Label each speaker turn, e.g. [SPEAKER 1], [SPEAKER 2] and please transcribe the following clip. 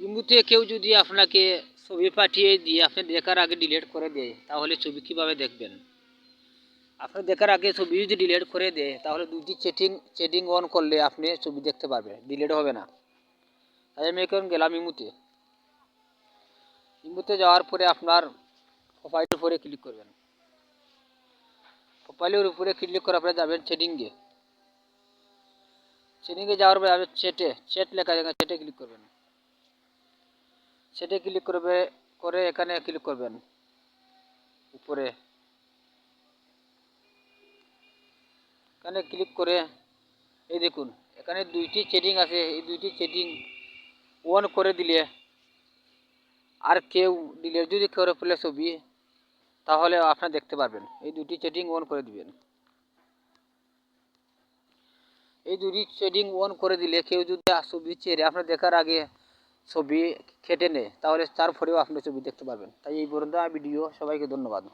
[SPEAKER 1] ইমুতে কেউ যদি আপনাকে ছবি পাঠিয়ে দিয়ে আপনি দেখার আগে ডিলিট করে দেয় তাহলে ছবি কিভাবে দেখবেন? আপনি দেখার আগে ছবি যদি ডিলিট করে দেয় তাহলে দুটি চ্যাটিং অন করলে আপনি ছবি দেখতে পারবেন, ডিলিট হবে না। তাই আমি এখন গেলাম ইমুতে। ইমুতে যাওয়ার পরে আপনার প্রোফাইলের উপরে ক্লিক করবেন। প্রোফাইলের উপরে ক্লিক করার পরে যাবেন চ্যাটিংয়ে। চ্যাটিংয়ে যাওয়ার পরে যাবেন চ্যাট লেখা জায়গায় চ্যাটে ক্লিক করবেন। চ্যাটে ক্লিক করে এখানে ক্লিক করবেন উপরে। এখানে ক্লিক করে এই দেখুন এখানে দুইটি চ্যাটিং আছে, এই দুইটি চ্যাটিং অন করে দিলে আর কেউ ডিলিট যদি করে ফেলে ছবি তাহলে আপনারা দেখতে পারবেন। এই দুটি চ্যাটিং অন করে দিবেন। এই দুটি চ্যাটিং অন করে দিলে কেউ যদি ছবি ছেড়ে আপনার দেখার আগে ছবি কেটে নেয় তাহলে তারপরেও আপনি ছবি দেখতে পারবেন। তাই এই পর্যন্ত ভিডিও, সবাইকে ধন্যবাদ।